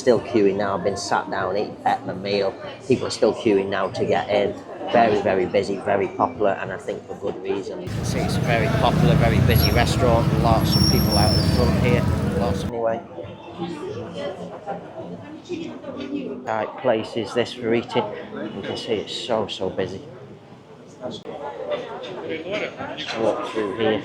Still queuing now. I've been sat down, ate my meal. People are still queuing now to get in. Very, very busy, very popular, and I think for good reason. You can see it's a very popular, very busy restaurant. Lots of people out in front here. Lots anyway. Right places this for eating. You can see it's so busy. Let's walk through here.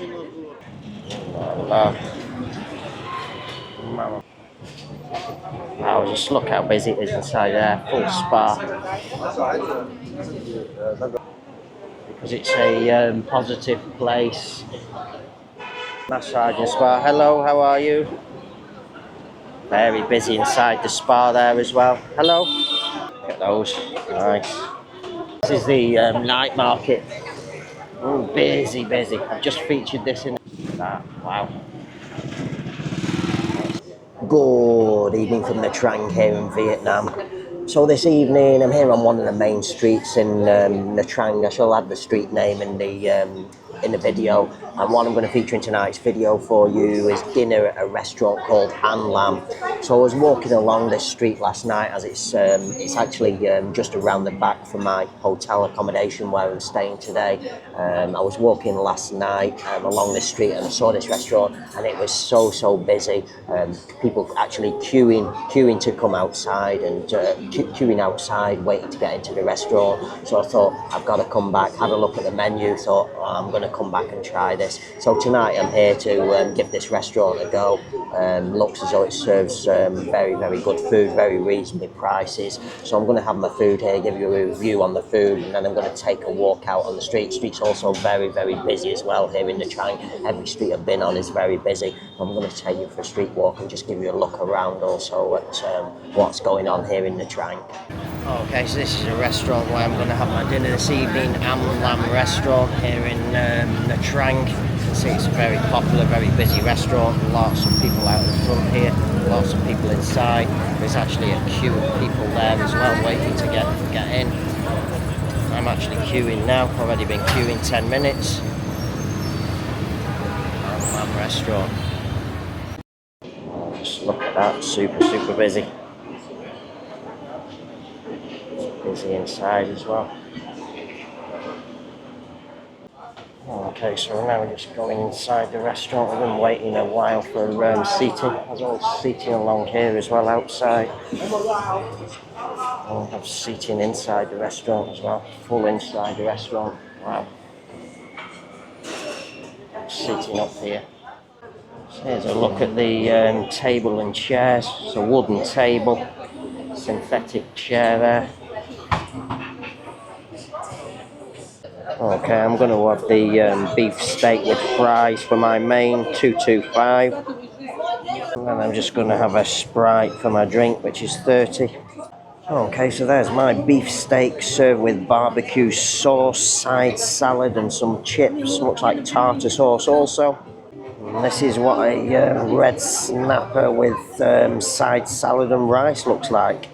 Wow, just look how busy it is inside there. Full spa. Because it's a positive place. Massage and spa. Hello, how are you? Very busy inside the spa there as well. Hello. Look at those. Nice. This is the night market. Oh, busy. I've just featured this in that. Wow. Good evening from Nha Trang here in Vietnam. So this evening I'm here on one of the main streets in Nha Trang. I shall add the street name in the video, and what I'm going to feature in tonight's video for you is dinner at a restaurant called An Lam. So I was walking along this street last night, as it's actually just around the back from my hotel accommodation where I'm staying today. I was walking last night along this street and I saw this restaurant, and it was so busy. People actually queuing to come outside and queuing outside waiting to get into the restaurant. So I thought I've got to come back, had a look at the menu, thought I'm going to come back and try this. So tonight I'm here to give this restaurant a go. Looks as though it serves very good food, very reasonable prices. So I'm going to have my food here, give you a review on the food, and then I'm going to take a walk out on the street. The street's also very busy as well here in Nha Trang. Every street I've been on is very busy. I'm going to take you for a street walk and just give you a look around also at what's going on here in Nha Trang. Okay, so this is a restaurant where I'm going to have my dinner this evening, An Lam Restaurant here in Nha Trang. You can see it's a very popular, very busy restaurant. Lots of people out in front here, lots of people inside. There's actually a queue of people there as well waiting to get in. I'm actually queuing now, already been queuing 10 minutes. An Lam Restaurant. Just look at that, super busy. Busy inside as well. Okay, so we're now just going inside the restaurant. We've been waiting a while for seating. There's all seating along here as well outside. We'll have seating inside the restaurant as well. Full inside the restaurant. Wow. Seating up here. So here's a look at the table and chairs. It's a wooden table. Synthetic chair there. Okay, I'm going to have the beef steak with fries for my main, 225. And then I'm just going to have a Sprite for my drink, which is 30. Okay, so there's my beef steak served with barbecue sauce, side salad and some chips. Looks like tartar sauce also. And this is what a red snapper with side salad and rice looks like.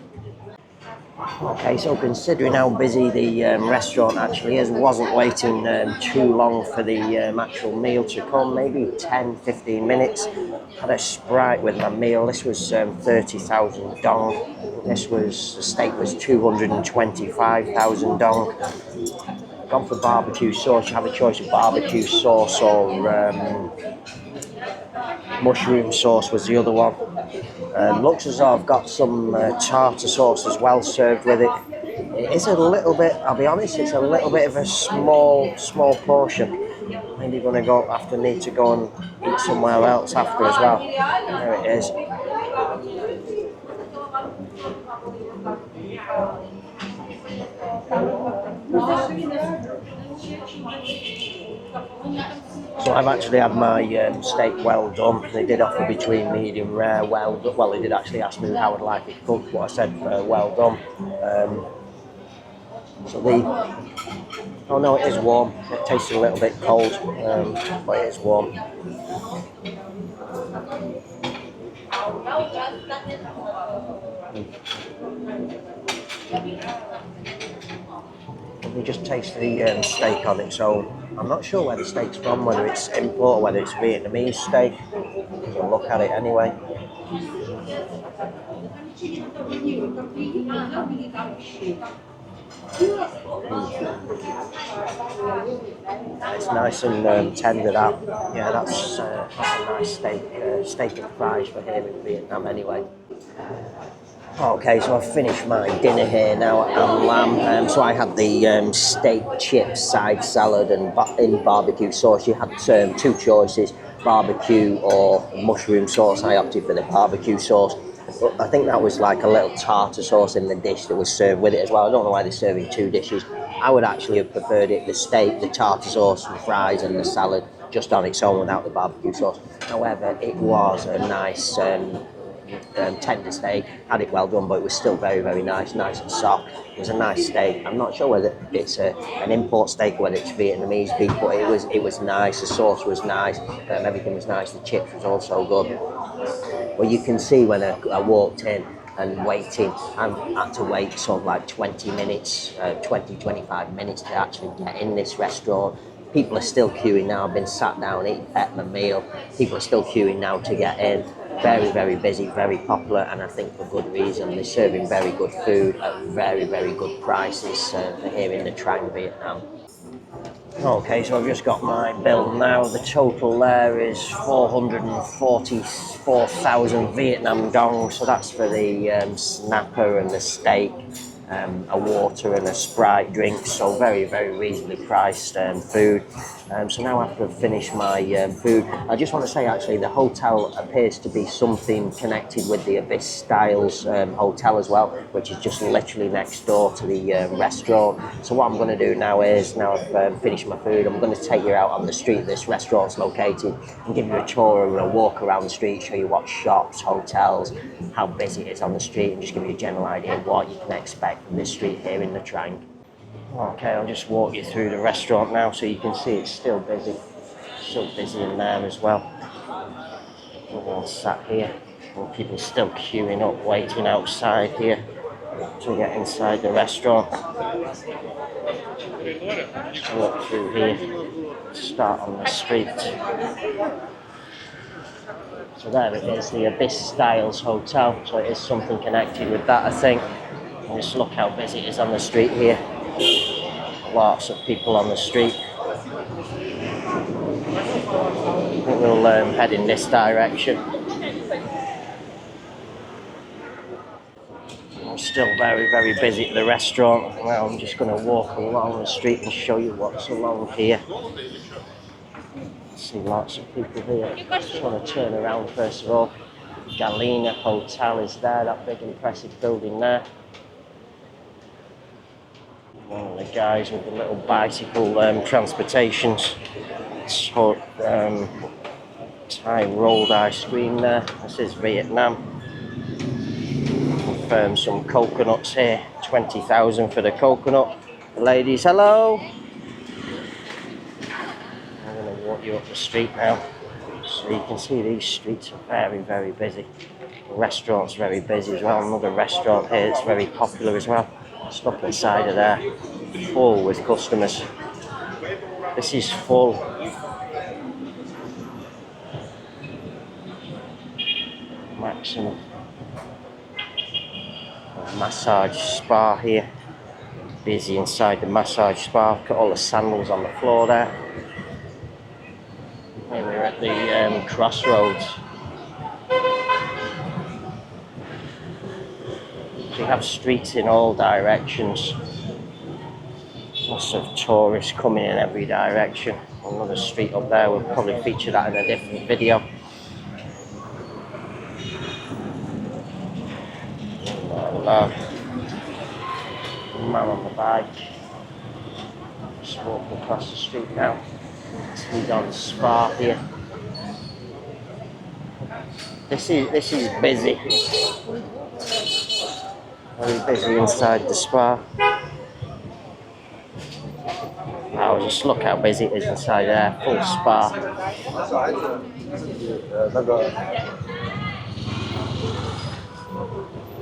Okay, so considering how busy the restaurant actually is, wasn't waiting too long for the actual meal to come, maybe 10-15 minutes. Had a Sprite with my meal. This was 30,000 dong. The steak was 225,000 dong. Gone for barbecue sauce. You have a choice of barbecue sauce or mushroom sauce was the other one. Looks as though I've got some tartar sauce as well served with it. It is a little bit, I'll be honest, it's a little bit of a small portion. Maybe going to need to go and eat somewhere else after as well. There it is. So I've actually had my steak well done. They did offer between medium rare, well, they did actually ask me how I'd like it cooked, but I said well done. Oh no, it is warm. It tastes a little bit cold, but it is warm. Let me just taste the steak on its own. I'm not sure where the steak's from, whether it's import or whether it's Vietnamese steak. We'll look at it anyway. It's nice and tender, that. Yeah, that's a nice steak and fries for here in Vietnam anyway. Okay, so I've finished my dinner here now at An Lam. So I had the steak, chips, side salad, and in barbecue sauce. You had two choices: barbecue or mushroom sauce. I opted for the barbecue sauce. But I think that was like a little tartar sauce in the dish that was served with it as well. I don't know why they're serving two dishes. I would actually have preferred it: the steak, the tartar sauce, the fries, and the salad just on its own without the barbecue sauce. However, it was a nice. Tender steak, had it well done, but it was still very, very nice and soft. It was a nice steak. I'm not sure whether it's an import steak or whether it's Vietnamese beef, but it was nice. The sauce was nice, everything was nice. The chips was also good. Well, you can see when I walked in and waiting, I had to wait sort of like 20 minutes, 25 minutes to actually get in this restaurant. People are still queuing now. I've been sat down, ate my meal. People are still queuing now to get in. Very, very busy, very popular, and I think for good reason. They're serving very good food at very, very good prices for here in Nha Trang, Vietnam. Okay, so I've just got my bill now. The total there is 444,000 Vietnam dong. So that's for the snapper and the steak, a water and a Sprite drink. So very, very reasonably priced food. So now after I've finished my food, I just want to say actually the hotel appears to be something connected with the Abyss Styles hotel as well, which is just literally next door to the restaurant. So what I'm going to do now is, now I've finished my food, I'm going to take you out on the street this restaurant's located and give you a tour and a walk around the street, show you what shops, hotels, how busy it is on the street, and just give you a general idea of what you can expect from this street here in Nha Trang. Okay, I'll just walk you through the restaurant now so you can see it's still busy. Still busy in there as well. Everyone's sat here. And people still queuing up, waiting outside here to get inside the restaurant. Just walk through here, start on the street. So there it is, the Abyss Styles Hotel. So it is something connected with that, I think. And just look how busy it is on the street here. Lots of people on the street. I think we'll head in this direction. I'm still very, very busy at the restaurant. Now I'm just going to walk along the street and show you what's along here. See lots of people here. Just want to turn around first of all. Galena Hotel is there, that big impressive building there. One of the guys with the little bicycle transportations. So, Thai rolled ice cream there. This is Vietnam. Confirm some coconuts here. 20,000 for the coconut. The ladies, hello. I'm going to walk you up the street now. So you can see these streets are very, very busy. The restaurant's very busy as well. Another restaurant here that's very popular as well. Just up inside of there, full with customers. This is full. Maximum. Massage spa here. Busy inside the massage spa. Got all the sandals on the floor there. Here we're at the crossroads. So you have streets in all directions. Lots of tourists coming in every direction. Another street up there, we'll probably feature that in a different video. Man on the bike. Just walking across the street now. He's on the spa here. This is busy. Very busy inside the spa. Wow, just look how busy it is inside there. Full spa.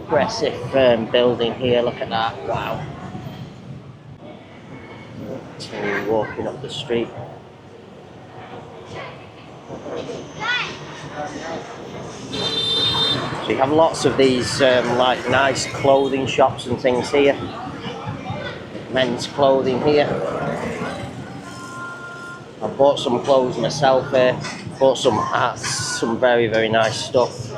Impressive building here. Look at that. Wow. Continue walking up the street. So They have lots of these like nice clothing shops and things here. Men's clothing here. I bought some clothes myself here. Bought some hats, some very, very nice stuff.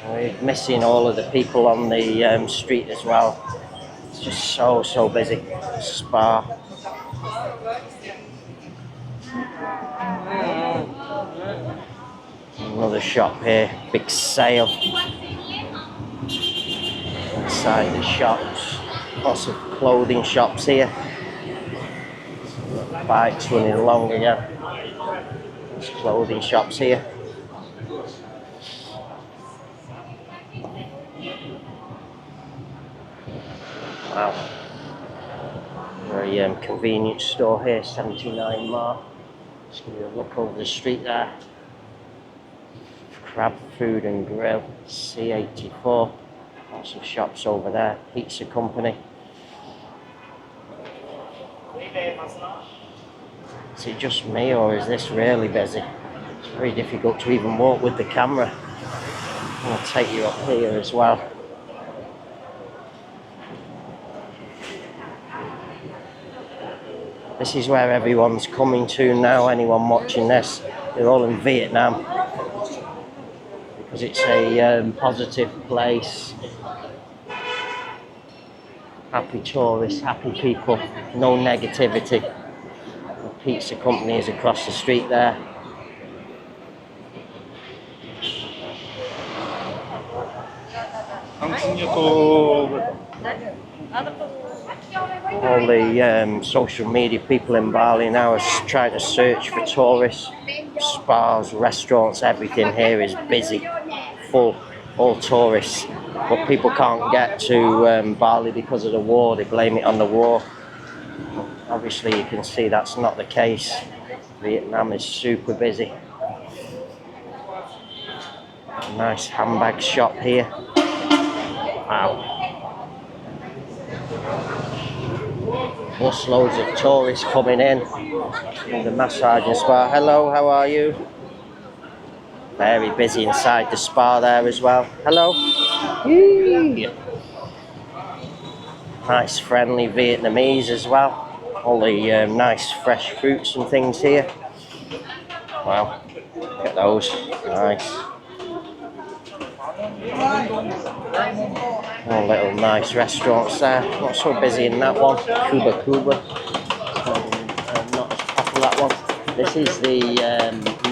We're missing all of the people on the street as well. It's just so busy. Spa. Another shop here. Big sale. Inside the shops. Lots of clothing shops here. Bikes running along again. There's clothing shops here. Wow. Very convenient store here, 79 mark. Just give you a look over the street there. Crab Food and Grill, C84. Lots of shops over there. Pizza Company. Is it just me or is this really busy? It's very difficult to even walk with the camera. I'll take you up here as well. This is where everyone's coming to now, anyone watching this. They're all in Vietnam. Because it's a positive place. Happy tourists, happy people, no negativity. The pizza company is across the street there. All the social media people in Bali now are trying to search for tourists. Spas, restaurants, everything here is busy, full, all tourists. But people can't get to Bali because of the war. They blame it on the war. Obviously you can see that's not the case. Vietnam is super busy. A nice handbag shop here. Wow. Busloads of tourists coming in. The massage and spa. Hello, how are you? Very busy inside the spa there as well. Hello. Yee. Nice friendly Vietnamese as well. All the nice fresh fruits and things here. Wow. Look at those. Nice. All little nice restaurants there. Not so busy in that one. Cuba. Not as popular that one. This is the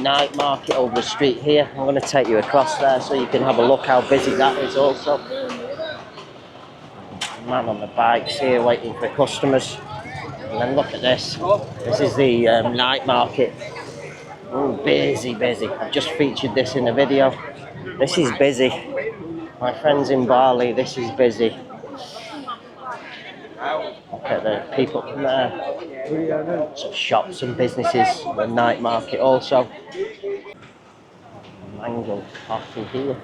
night market over the street here. I'm going to take you across there so you can have a look how busy that is also. Man on the bikes here waiting for customers. And then look at this. This is the night market. Oh, busy. I've just featured this in a video. This is busy. My friends in Bali, this is busy. Look at the people from there. Lots of shops and businesses. The night market also. Mango coffee here.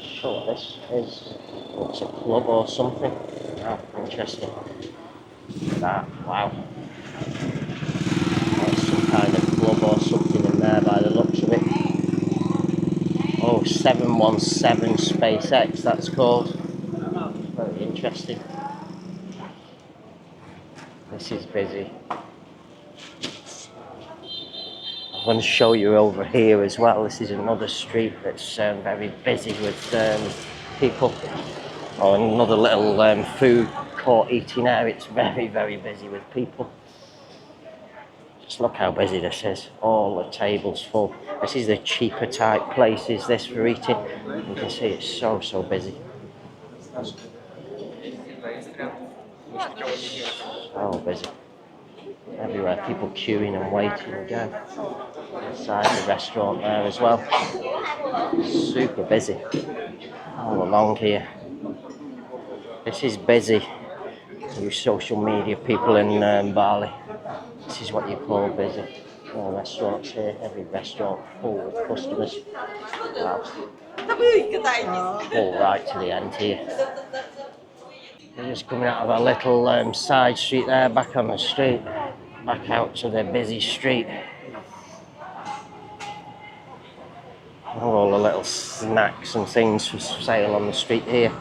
Sure what this is. Looks a club or something. Oh, interesting. That, wow. That's some kind of club or something in there by the looks of it. Oh, 717 SpaceX, that's called. Very interesting. This is busy. I'm going to show you over here as well. This is another street that's very busy with people. Oh, another little food court eating area. It's very busy with people. Just look how busy this is. All the tables full. This is the cheaper type places, this for eating. You can see it's so busy. So busy. Everywhere, people queuing and waiting again. Inside the restaurant there as well. Super busy. All along here. This is busy. You social media people in Bali. This is what you call busy. All restaurants here, every restaurant full with customers. Wow. All right to the end here. We're just coming out of a little side street there, back on the street. Back out to the busy street. All the little snacks and things for sale on the street here.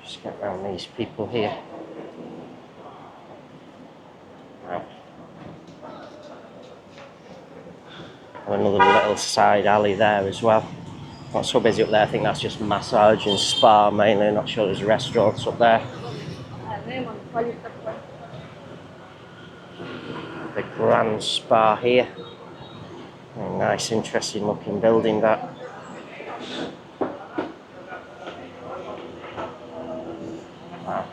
Just get around these people here. Wow. And another little side alley there as well. Not so busy up there, I think that's just massage and spa mainly, not sure there's restaurants up there. The Grand Spa here. A nice, interesting looking building that. Wow,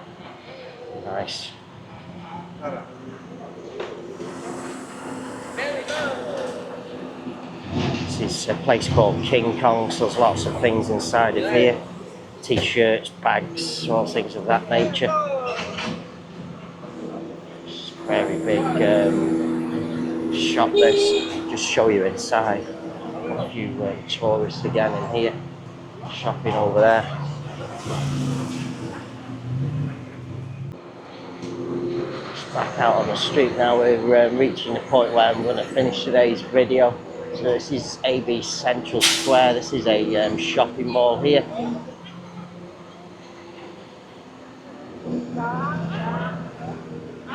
nice. This is a place called King Kong, so there's lots of things inside of here. T-shirts, bags, all things of that nature. It's a very big shop this. Just show you inside. A few tourists again in here, shopping over there. Back out on the street now, we're reaching the point where I'm going to finish today's video. So this is AB Central Square, this is a shopping mall here.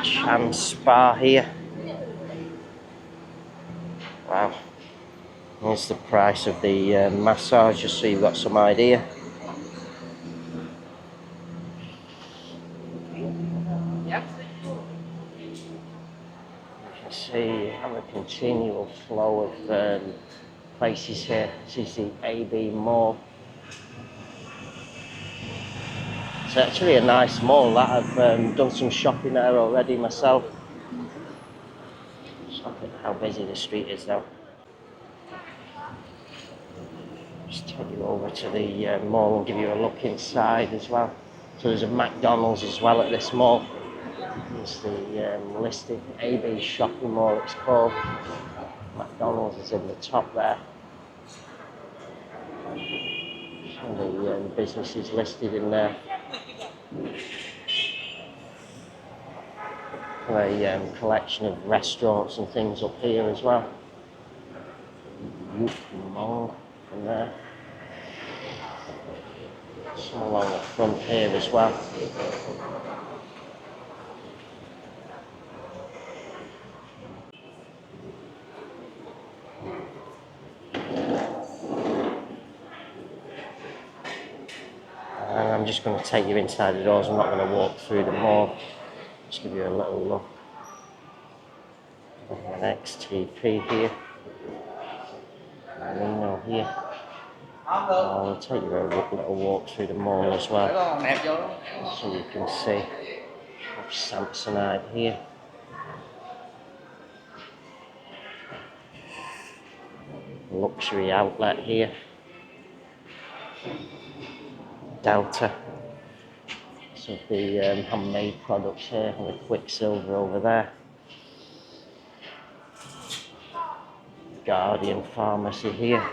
Chan Spa here. Wow. Here's the price of the massage, just so you've got some idea. See, you have a continual flow of places here. This is the AB Mall. It's actually a nice mall that I've done some shopping there already myself. Just look at how busy the street is now. Just take you over to the mall and give you a look inside as well. So there's a McDonald's as well at this mall. It's the listed AB shopping mall, it's called. McDonald's is in the top there. And the business is listed in there. A collection of restaurants and things up here as well. Hung Vuong from there. Some along the front here as well. And I'm just going to take you inside the doors. I'm not going to walk through the mall. Just give you a little look. An XTP here. Reno here. I'll take you a little walk through the mall as well, so you can see. Samsonite here. Luxury outlet here. Delta. So the handmade products here, and the Quicksilver over there. Guardian Pharmacy here.